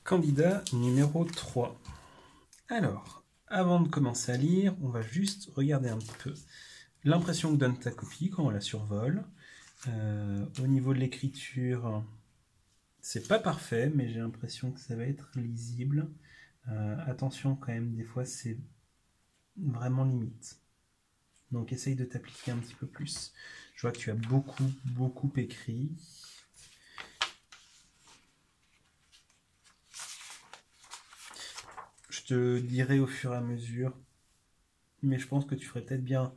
Candidat numéro 3. Alors, avant de commencer à lire, on va juste regarder un petit peu l'impression que donne ta copie quand on la survole. Au niveau de l'écriture, c'est pas parfait, mais j'ai l'impression que ça va être lisible. Attention quand même, des fois c'est vraiment limite. Donc essaye de t'appliquer un petit peu plus. Je vois que tu as beaucoup écrit. Je te dirai au fur et à mesure, mais je pense que tu ferais peut-être bien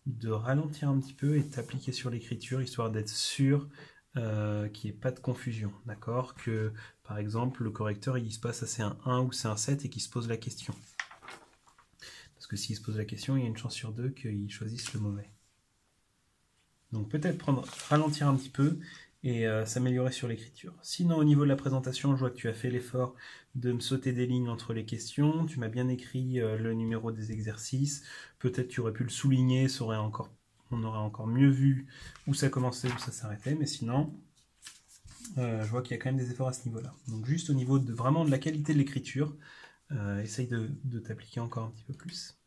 de ralentir un petit peu et de t'appliquer sur l'écriture, histoire d'être sûr qu'il n'y ait pas de confusion, d'accord? Que, par exemple, le correcteur, il dise pas ça c'est un 1 ou c'est un 7 et qu'il se pose la question. Parce que s'il se pose la question, il y a une chance sur deux qu'il choisisse le mauvais. Donc peut-être ralentir un petit peu et s'améliorer sur l'écriture. Sinon, au niveau de la présentation, je vois que tu as fait l'effort de me sauter des lignes entre les questions. Tu m'as bien écrit le numéro des exercices. Peut-être tu aurais pu le souligner, on aurait encore mieux vu où ça commençait, où ça s'arrêtait. Mais sinon, je vois qu'il y a quand même des efforts à ce niveau-là. Donc juste au niveau de vraiment de la qualité de l'écriture, essaye de t'appliquer encore un petit peu plus.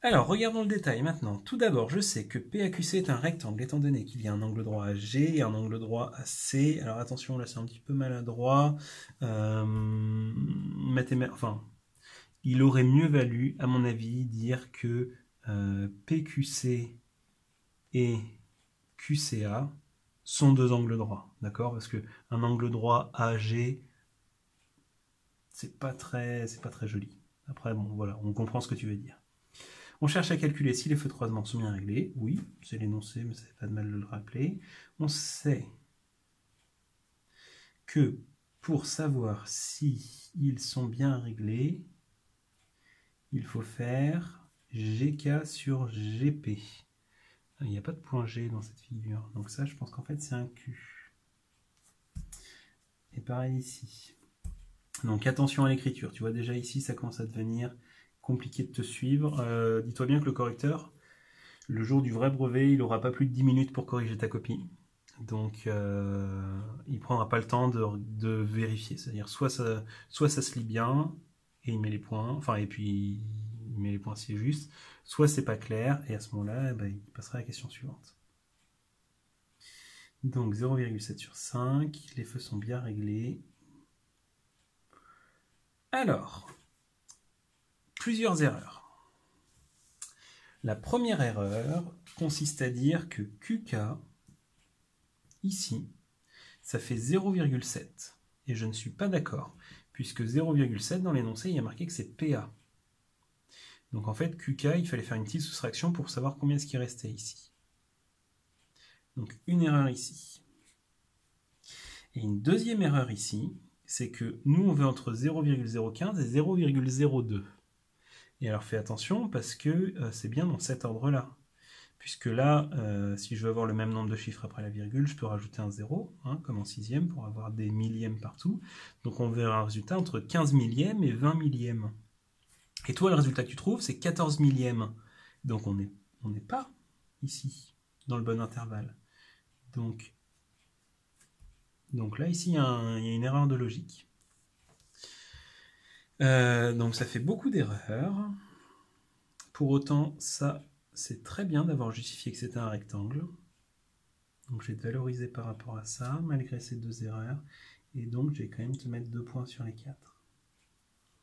Alors, regardons le détail maintenant. Tout d'abord, je sais que PAQC est un rectangle, étant donné qu'il y a un angle droit à G et un angle droit à C. Alors attention, là c'est un petit peu maladroit. Il aurait mieux valu, à mon avis, dire que PQC et QCA sont deux angles droits, d'accord? Parce que un angle droit AG, c'est pas très joli. Après, bon, voilà, on comprend ce que tu veux dire. On cherche à calculer si les feux de croisement sont bien réglés. Oui, c'est l'énoncé, mais ça fait pas de mal de le rappeler. On sait que pour savoir si ils sont bien réglés, il faut faire GK sur GP. Il n'y a pas de point G dans cette figure. Donc ça, je pense qu'en fait, c'est un Q. Et pareil ici. Donc attention à l'écriture. Tu vois, déjà ici, ça commence à devenir compliqué de te suivre. Dis-toi bien que le correcteur, le jour du vrai brevet, il n'aura pas plus de 10 minutes pour corriger ta copie. Donc, il ne prendra pas le temps de vérifier. C'est-à-dire, soit ça se lit bien, et il met les points, enfin, et puis il met les points si c'est juste, soit c'est pas clair, et à ce moment-là, il passera à la question suivante. Donc, 0,7 sur 5, les feux sont bien réglés. Alors, plusieurs erreurs. La première erreur consiste à dire que QK, ici, ça fait 0,7. Et je ne suis pas d'accord, puisque 0,7 dans l'énoncé, il y a marqué que c'est PA. Donc en fait, QK, il fallait faire une petite soustraction pour savoir combien est-ce qui restait ici. Donc une erreur ici. Et une deuxième erreur ici, c'est que nous, on veut entre 0,015 et 0,02. Et alors fais attention, parce que c'est bien dans cet ordre-là. Puisque là, si je veux avoir le même nombre de chiffres après la virgule, je peux rajouter un 0, hein, comme en sixième, pour avoir des millièmes partout. Donc on verra un résultat entre 15 millièmes et 20 millièmes. Et toi, le résultat que tu trouves, c'est 14 millièmes. Donc on n'est pas ici, dans le bon intervalle. Donc là, ici, il y a une erreur de logique. Donc ça fait beaucoup d'erreurs. Pour autant, ça, c'est très bien d'avoir justifié que c'était un rectangle. Donc je vais te valoriser par rapport à ça, malgré ces deux erreurs. Et donc je vais quand même te mettre 2 points sur les 4.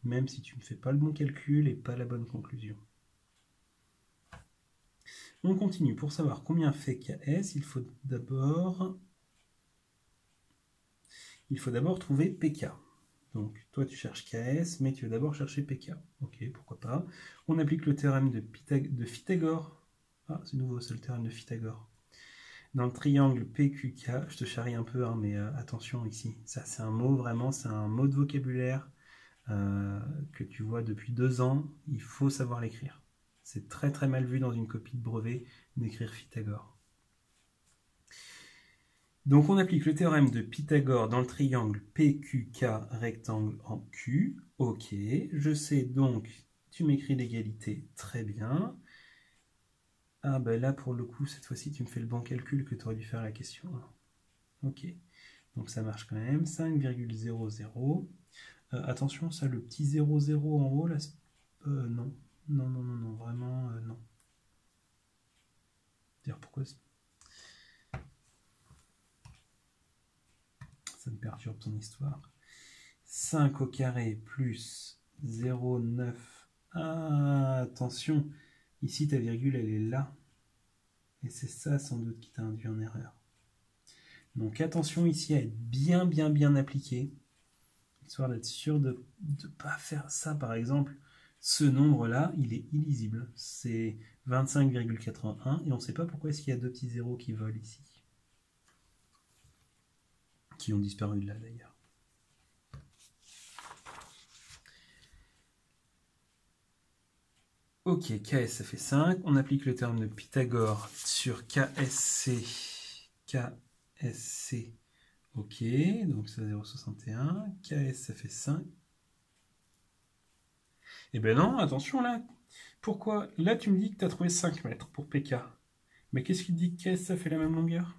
Même si tu ne fais pas le bon calcul et pas la bonne conclusion. On continue. Pour savoir combien fait KS, il faut d'abord trouver PK. Donc toi tu cherches KS, mais tu vas d'abord chercher PK. Ok, pourquoi pas. On applique le théorème de Pythagore. Ah, c'est nouveau, c'est le théorème de Pythagore. Dans le triangle PQK, je te charrie un peu, hein, mais attention ici. Ça, c'est un mot, vraiment, c'est un mot de vocabulaire que tu vois depuis 2 ans. Il faut savoir l'écrire. C'est très très mal vu dans une copie de brevet d'écrire Pythagore. Donc on applique le théorème de Pythagore dans le triangle PQK rectangle en Q. Ok, je sais donc, tu m'écris l'égalité, très bien. Ah ben là pour le coup, cette fois-ci tu me fais le bon calcul que tu aurais dû faire à la question. Ok, Donc ça marche quand même. 5,00. Attention, ça, le petit 00 en haut, là, non. Non, vraiment, non. D'ailleurs, pourquoi ça me perturbe ton histoire. 5 au carré plus 0,9. Ah, attention, ici ta virgule elle est là. Et c'est ça sans doute qui t'a induit en erreur. Donc attention ici à être bien appliqué, histoire d'être sûr de ne pas faire ça. Par exemple, ce nombre-là, il est illisible. C'est 25,81 et on ne sait pas pourquoi est-ce qu'il y a deux petits zéros qui volent ici. Qui ont disparu de là d'ailleurs. Ok, KS ça fait 5. On applique le théorème de Pythagore sur KSC. KSC. Ok, donc c'est 0,61. KS ça fait 5. Eh ben non, attention là. Pourquoi? Là tu me dis que tu as trouvé 5 mètres pour PK. Mais qu'est-ce qui te dit que KS ça fait la même longueur?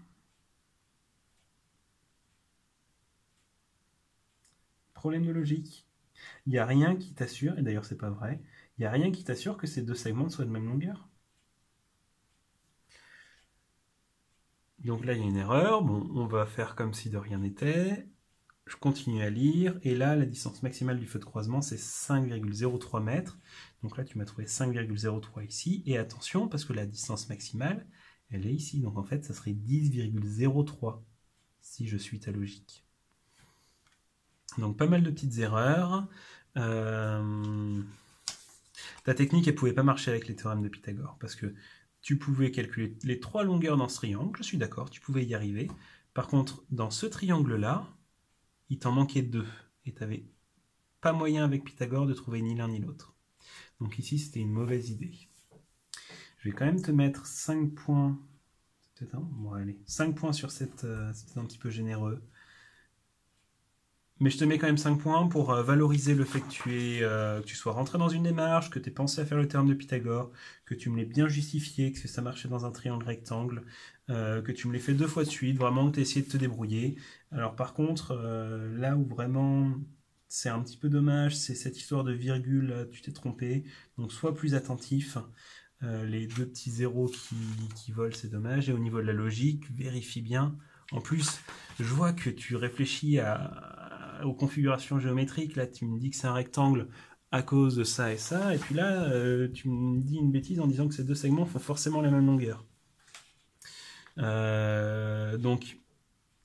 Problème de logique. Il n'y a rien qui t'assure, et d'ailleurs c'est pas vrai, il n'y a rien qui t'assure que ces deux segments soient de même longueur. Donc là il y a une erreur, bon on va faire comme si de rien n'était, je continue à lire, et là la distance maximale du feu de croisement c'est 5,03 mètres, donc là tu m'as trouvé 5,03 ici, et attention parce que la distance maximale elle est ici, donc en fait ça serait 10,03 si je suis ta logique. Donc pas mal de petites erreurs. Ta technique, elle pouvait pas marcher avec les théorèmes de Pythagore, parce que tu pouvais calculer les trois longueurs dans ce triangle, je suis d'accord, tu pouvais y arriver. Par contre, dans ce triangle-là, il t'en manquait deux, et tu n'avais pas moyen avec Pythagore de trouver ni l'un ni l'autre. Donc ici, c'était une mauvaise idée. Je vais quand même te mettre 5 points. Peut-être un? Bon, allez, 5 points sur cette... c'était un petit peu généreux. Mais je te mets quand même 5 points pour valoriser le fait que tu sois rentré dans une démarche, que tu aies pensé à faire le théorème de Pythagore, que tu me l'aies bien justifié, que ça marchait dans un triangle rectangle, que tu me l'aies fait 2 fois de suite, vraiment que tu as essayé de te débrouiller. Alors par contre, là où vraiment c'est un petit peu dommage, c'est cette histoire de virgule, tu t'es trompé, donc sois plus attentif. Les deux petits zéros qui volent, c'est dommage. Et au niveau de la logique, vérifie bien. En plus, je vois que tu réfléchis aux configurations géométriques. Là, tu me dis que c'est un rectangle à cause de ça et ça. Et puis là, tu me dis une bêtise en disant que ces deux segments font forcément la même longueur. Donc,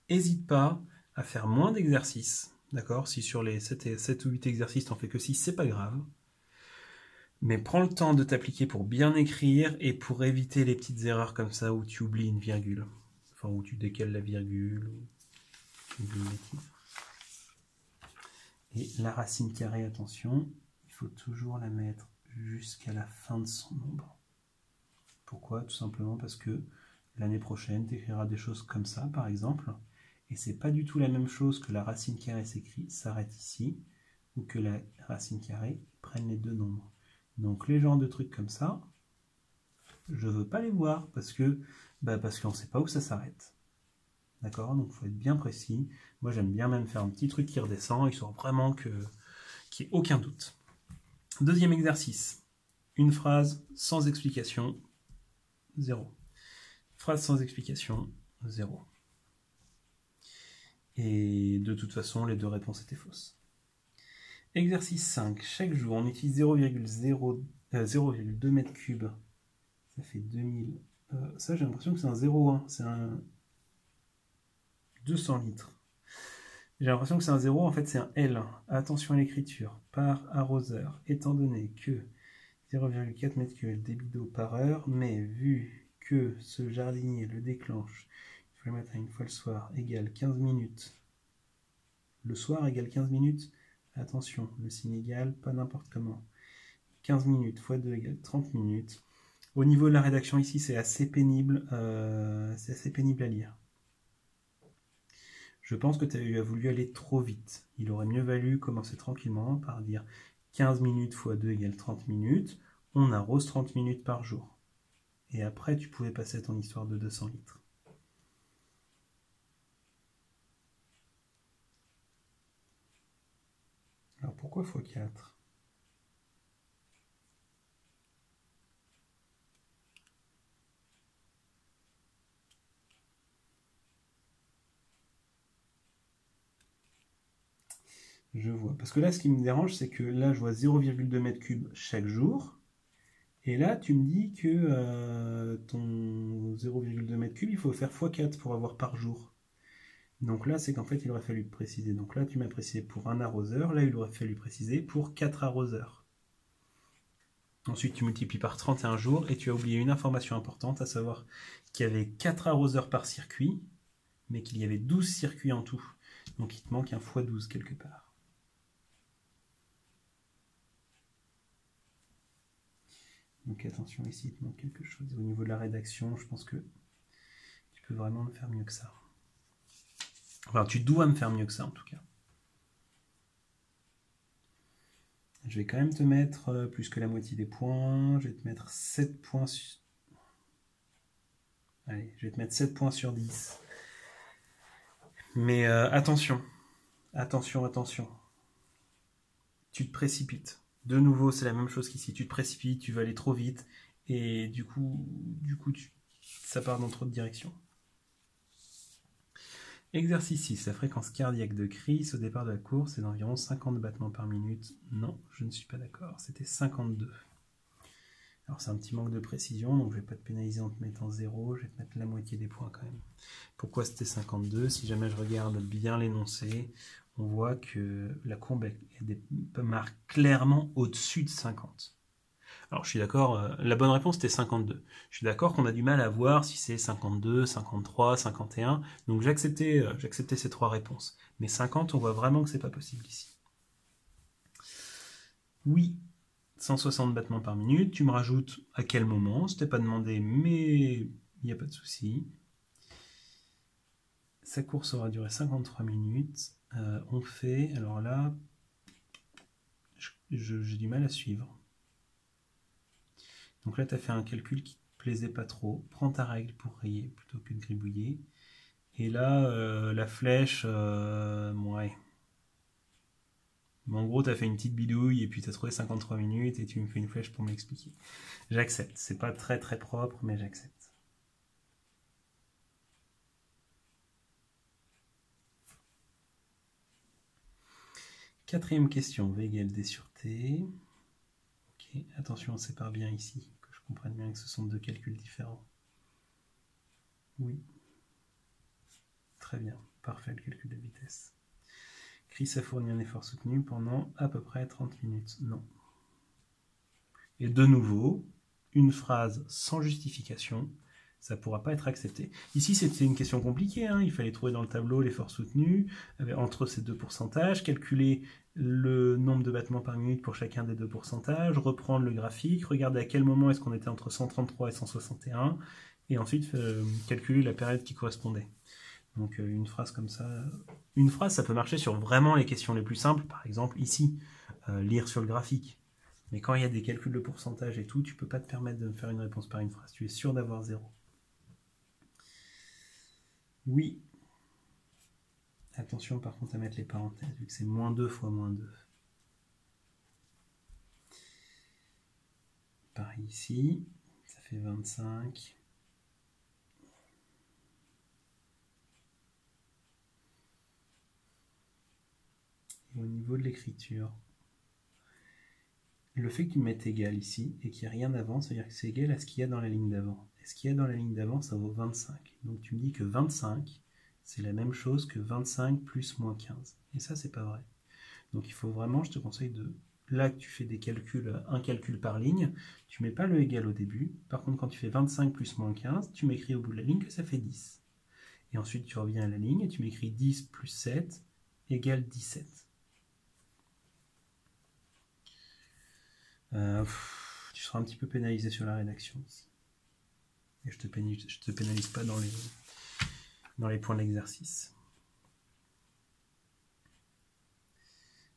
n'hésite pas à faire moins d'exercices. D'accord? Si sur les 7 ou 8 exercices, t'en fais que 6, c'est pas grave. Mais prends le temps de t'appliquer pour bien écrire et pour éviter les petites erreurs comme ça où tu oublies une virgule. Enfin, où tu décales la virgule, ou tu oublies une bêtise. Et la racine carrée, attention, il faut toujours la mettre jusqu'à la fin de son nombre. Pourquoi? Tout simplement parce que l'année prochaine, tu écriras des choses comme ça, par exemple, et c'est pas du tout la même chose que la racine carrée s'arrête ici, ou que la racine carrée prenne les deux nombres. Donc les genres de trucs comme ça, je veux pas les voir parce qu'on ne sait pas où ça s'arrête. D'accord? Donc il faut être bien précis. Moi j'aime bien même faire un petit truc qui redescend, histoire vraiment qu'il n'y ait aucun doute. Deuxième exercice. Une phrase sans explication, 0. Phrase sans explication, 0. Et de toute façon, les deux réponses étaient fausses. Exercice 5. Chaque jour, on utilise 0,2 mètres cubes. Ça fait 2000. Ça, j'ai l'impression que c'est un 0,1. C'est un 200 litres. J'ai l'impression que c'est un 0. En fait, c'est un L. Attention à l'écriture. Par arroseur. Étant donné que 0,4 mètres cubes est le débit d'eau par heure, mais vu que ce jardinier le déclenche, il faut le matin une fois le soir, égale 15 minutes. Le soir égale 15 minutes. Attention, le signe égal, pas n'importe comment. 15 minutes x 2 égale 30 minutes. Au niveau de la rédaction ici, c'est assez pénible à lire. Je pense que tu as voulu aller trop vite. Il aurait mieux valu commencer tranquillement par dire 15 minutes x 2 égale 30 minutes. On arrose 30 minutes par jour. Et après, tu pouvais passer à ton histoire de 200 litres. Pourquoi x4? Je vois. Parce que là, ce qui me dérange, c'est que là, je vois 0,2 m3 chaque jour. Et là, tu me dis que ton 0,2 m3, il faut faire x4 pour avoir par jour. Donc là, c'est qu'en fait, il aurait fallu préciser. Donc là, tu m'as précisé pour un arroseur. Là, il aurait fallu préciser pour 4 arroseurs. Ensuite, tu multiplies par 31 jours et tu as oublié une information importante, à savoir qu'il y avait 4 arroseurs par circuit, mais qu'il y avait 12 circuits en tout. Donc il te manque un x12 quelque part. Donc attention, ici, il te manque quelque chose. Au niveau de la rédaction, je pense que tu peux vraiment me faire mieux que ça. Enfin, tu dois me faire mieux que ça, en tout cas. Je vais quand même te mettre plus que la moitié des points. Je vais te mettre 7 points sur... Allez, je vais te mettre 7 points sur 10. Mais attention. Attention, attention. Tu te précipites. De nouveau, c'est la même chose qu'ici. Tu te précipites, tu vas aller trop vite. Et du coup ça part dans trop de directions. Exercice 6. La fréquence cardiaque de Chris au départ de la course est d'environ 50 battements par minute. Non, je ne suis pas d'accord. C'était 52. Alors c'est un petit manque de précision, donc je ne vais pas te pénaliser en te mettant 0. Je vais te mettre la moitié des points quand même. Pourquoi c'était 52? Si jamais je regarde bien l'énoncé, on voit que la courbe marque clairement au-dessus de 50. Alors je suis d'accord, la bonne réponse était 52. Je suis d'accord qu'on a du mal à voir si c'est 52, 53, 51. Donc j'acceptais ces trois réponses. Mais 50, on voit vraiment que c'est pas possible ici. Oui, 160 battements par minute. Tu me rajoutes à quel moment? C'était pas demandé, mais il n'y a pas de souci. Sa course aura duré 53 minutes. On fait, alors là, j'ai du mal à suivre. Donc là, tu as fait un calcul qui te plaisait pas trop. Prends ta règle pour rayer plutôt que de gribouiller. Et là, la flèche, ouais. Mais en gros, tu as fait une petite bidouille et puis tu as trouvé 53 minutes et tu me fais une flèche pour m'expliquer. J'accepte. C'est pas très très propre, mais j'accepte. Quatrième question, V égale D sur T. Ok, attention, on sépare bien ici, que je comprenne bien que ce sont deux calculs différents. Oui. Très bien, parfait le calcul de vitesse. Chris a fourni un effort soutenu pendant à peu près 30 minutes. Non. Et de nouveau, une phrase sans justification, ça ne pourra pas être accepté. Ici, c'était une question compliquée. Hein. Il fallait trouver dans le tableau l'effort soutenu entre ces deux pourcentages, calculer le nombre de battements par minute pour chacun des deux pourcentages, reprendre le graphique, regarder à quel moment est-ce qu'on était entre 133 et 161, et ensuite calculer la période qui correspondait. Donc une phrase comme ça, ça peut marcher sur vraiment les questions les plus simples, par exemple ici, lire sur le graphique. Mais quand il y a des calculs de pourcentage et tout, tu ne peux pas te permettre de me faire une réponse par une phrase. Tu es sûr d'avoir 0. Oui. Attention par contre à mettre les parenthèses, vu que c'est -2 fois -2. Pareil ici, ça fait 25. Et au niveau de l'écriture, le fait que tu mettes égal ici et qu'il n'y a rien d'avant, ça veut dire que c'est égal à ce qu'il y a dans la ligne d'avant. Et ce qu'il y a dans la ligne d'avant, ça vaut 25. Donc tu me dis que 25, c'est la même chose que 25 plus -15. Et ça, c'est pas vrai. Donc il faut vraiment, je te conseille de... Là que tu fais des calculs, un calcul par ligne, tu mets pas le égal au début. Par contre, quand tu fais 25 plus -15, tu m'écris au bout de la ligne que ça fait 10. Et ensuite, tu reviens à la ligne et tu m'écris 10 plus 7 égale 17. Tu seras un petit peu pénalisé sur la rédaction ici. Et je te pénalise pas dans les points de l'exercice.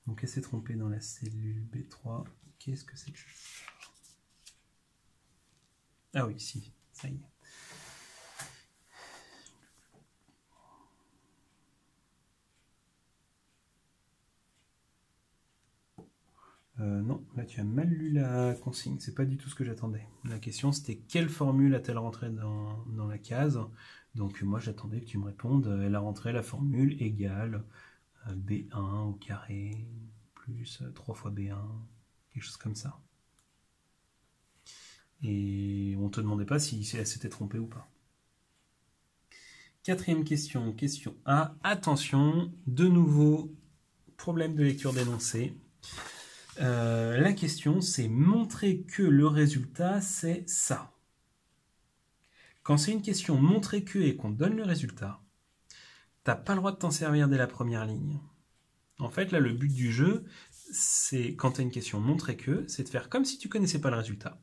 Donc elle s'est trompée dans la cellule B3. Qu'est-ce que c'est que... Ah oui, si, ça y est. Non, là tu as mal lu la consigne, c'est pas du tout ce que j'attendais. La question c'était quelle formule a-t-elle rentré dans la case? Donc moi j'attendais que tu me répondes, elle a rentré la formule égale B1 au carré plus 3 fois B1, quelque chose comme ça. Et on te demandait pas si elle s'était trompée ou pas. Quatrième question, question A. Attention, de nouveau, problème de lecture d'énoncé. La question, c'est montrer que le résultat, c'est ça. Quand c'est une question montrer que et qu'on donne le résultat, t'as pas le droit de t'en servir dès la première ligne. En fait, là, le but du jeu, c'est quand tu as une question montrer que, c'est de faire comme si tu connaissais pas le résultat.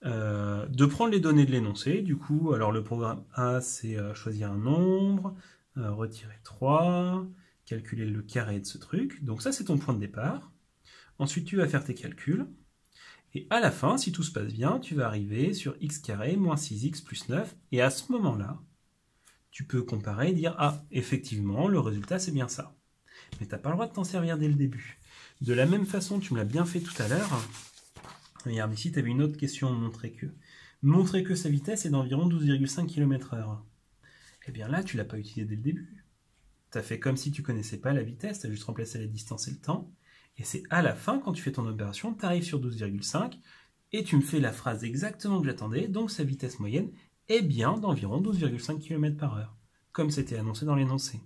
De prendre les données de l'énoncé, du coup, alors le programme A, c'est choisir un nombre, retirer 3, calculer le carré de ce truc. Donc ça, c'est ton point de départ. Ensuite, tu vas faire tes calculs. Et à la fin, si tout se passe bien, tu vas arriver sur x carré moins 6x plus 9. Et à ce moment-là, tu peux comparer et dire « Ah, effectivement, le résultat, c'est bien ça. » Mais tu n'as pas le droit de t'en servir dès le début. De la même façon, tu me l'as bien fait tout à l'heure. Regarde, ici, tu avais une autre question, montrer que. Montrer que sa vitesse est d'environ 12,5 km/h. Eh bien là, tu ne l'as pas utilisé dès le début. Tu as fait comme si tu ne connaissais pas la vitesse, tu as juste remplacé la distance et le temps. Et c'est à la fin, quand tu fais ton opération, tu arrives sur 12,5 et tu me fais la phrase exactement que j'attendais, donc sa vitesse moyenne est bien d'environ 12,5 km/h, comme c'était annoncé dans l'énoncé.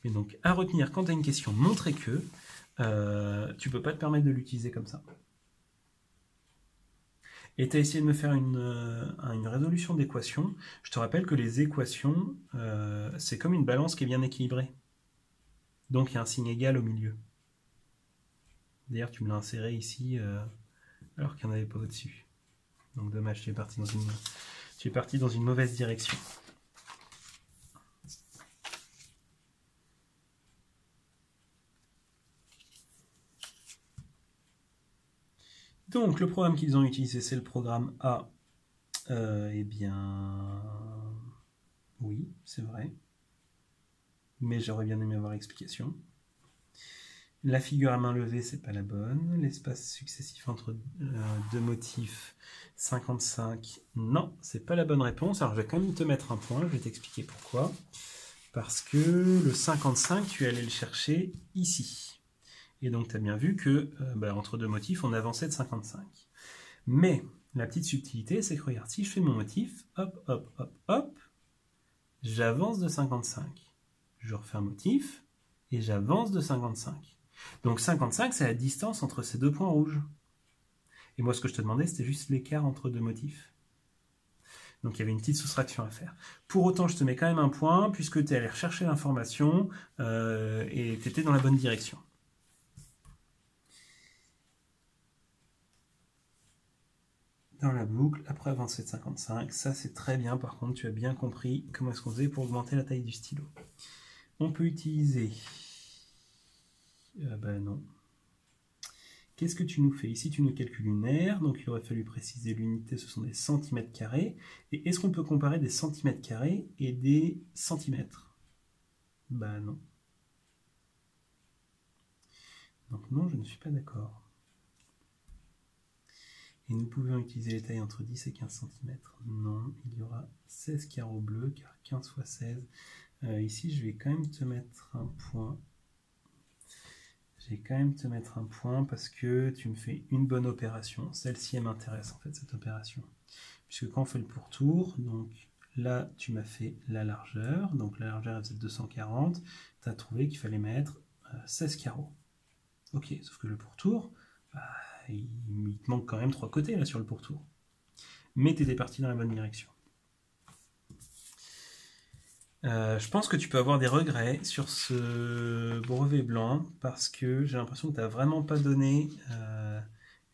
Mais donc, à retenir, quand tu as une question montrer que, tu ne peux pas te permettre de l'utiliser comme ça. Et tu as essayé de me faire une résolution d'équation. Je te rappelle que les équations, c'est comme une balance qui est bien équilibrée. Donc il y a un signe égal au milieu. D'ailleurs, tu me l'as inséré ici alors qu'il n'y en avait pas au-dessus. Donc dommage, tu es parti dans une mauvaise direction. Donc le programme qu'ils ont utilisé, c'est le programme A. Eh bien, oui, c'est vrai. Mais j'aurais bien aimé avoir l'explication. La figure à main levée, c'est pas la bonne. L'espace successif entre deux motifs, 55. Non, c'est pas la bonne réponse. Alors je vais quand même te mettre un point, je vais t'expliquer pourquoi. Parce que le 55, tu es allé le chercher ici. Et donc tu as bien vu que entre deux motifs, on avançait de 55. Mais la petite subtilité, c'est que regarde, si je fais mon motif, hop, hop, hop, hop, j'avance de 55. Je refais un motif et j'avance de 55. Donc 55, c'est la distance entre ces deux points rouges. Et moi, ce que je te demandais, c'était juste l'écart entre deux motifs. Donc il y avait une petite soustraction à faire. Pour autant, je te mets quand même un point, puisque tu es allé rechercher l'information et tu étais dans la bonne direction. Dans la boucle, après avancer de 55, ça c'est très bien. Par contre, tu as bien compris comment est-ce qu'on faisait pour augmenter la taille du stylo. On peut utiliser... non. Qu'est-ce que tu nous fais? Ici, tu nous calcules une aire, donc il aurait fallu préciser l'unité, ce sont des centimètres carrés. Et est-ce qu'on peut comparer des centimètres carrés et des centimètres? Non. Donc non, je ne suis pas d'accord. Et nous pouvons utiliser les tailles entre 10 et 15 cm. Non, il y aura 16 carreaux bleus, car 15 fois 16. Ici, je vais quand même te mettre un point. Je vais quand même te mettre un point parce que tu me fais une bonne opération. Celle-ci, elle m'intéresse en fait, cette opération. Puisque quand on fait le pourtour, donc là, tu m'as fait la largeur. Donc la largeur, elle faisait 240. Tu as trouvé qu'il fallait mettre 16 carreaux. Ok, sauf que le pourtour, il te manque quand même 3 côtés là sur le pourtour. Mais tu étais parti dans la bonne direction. Je pense que tu peux avoir des regrets sur ce brevet blanc parce que j'ai l'impression que tu n'as vraiment pas donné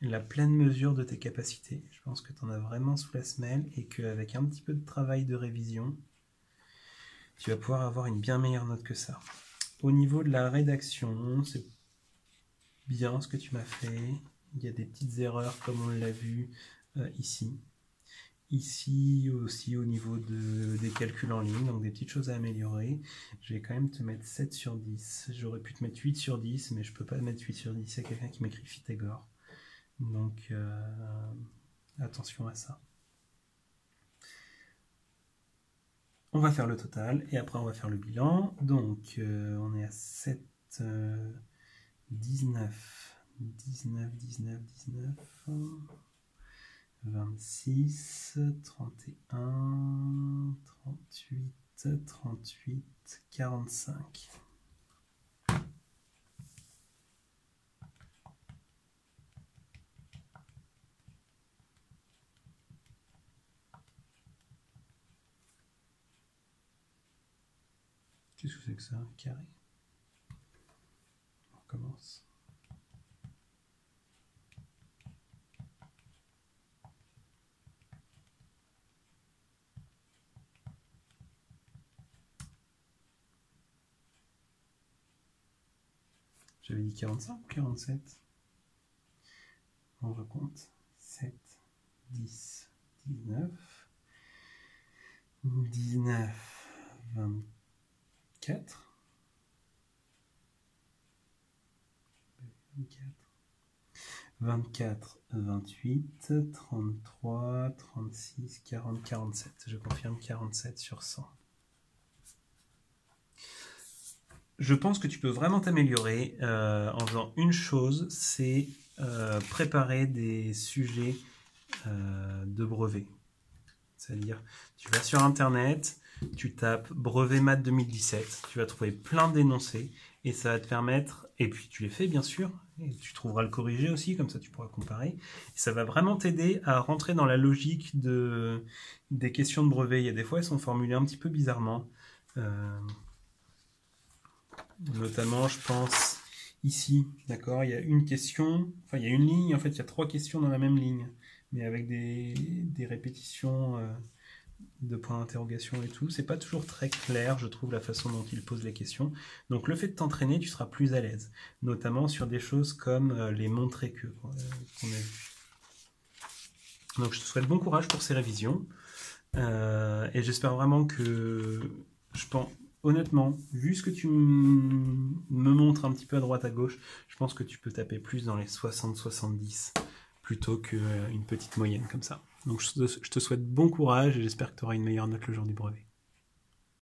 la pleine mesure de tes capacités. Je pense que tu en as vraiment sous la semelle et qu'avec un petit peu de travail de révision, tu vas pouvoir avoir une bien meilleure note que ça. Au niveau de la rédaction, c'est bien ce que tu m'as fait. Il y a des petites erreurs comme on l'a vu ici. Ici aussi au niveau des calculs en ligne, donc des petites choses à améliorer. Je vais quand même te mettre 7 sur 10. J'aurais pu te mettre 8 sur 10, mais je peux pas mettre 8 sur 10. Il y a quelqu'un qui m'écrit Pythagore. Donc attention à ça. On va faire le total et après on va faire le bilan. Donc on est à 7, 19, 19, 19, 19, 26, 31, 38, 38, 45. Qu'est-ce que c'est que ça? Un carré. On recommence. J'avais dit 45 ou 47? On recompte. 7, 10, 19, 19, 24, 24, 28, 33, 36, 40, 47. Je confirme 47 sur 100. Je pense que tu peux vraiment t'améliorer en faisant une chose, c'est préparer des sujets de brevet. C'est-à-dire, tu vas sur Internet, tu tapes brevet maths 2017, tu vas trouver plein d'énoncés et ça va te permettre, et puis tu les fais bien sûr, et tu trouveras le corrigé aussi, comme ça tu pourras comparer. Et ça va vraiment t'aider à rentrer dans la logique des questions de brevet. Il y a des fois, elles sont formulées un petit peu bizarrement. Notamment, je pense ici, d'accord, il y a une question, enfin il y a une ligne, en fait il y a 3 questions dans la même ligne, mais avec des répétitions de points d'interrogation et tout. C'est pas toujours très clair, je trouve, la façon dont il pose les questions. Donc le fait de t'entraîner, tu seras plus à l'aise, notamment sur des choses comme les montrer que qu'on a vu. Donc je te souhaite bon courage pour ces révisions, et j'espère vraiment que, je pense, honnêtement, vu ce que tu me montres un petit peu à droite à gauche, je pense que tu peux taper plus dans les 60-70 plutôt qu'une petite moyenne comme ça. Donc je te souhaite bon courage et j'espère que tu auras une meilleure note le jour du brevet.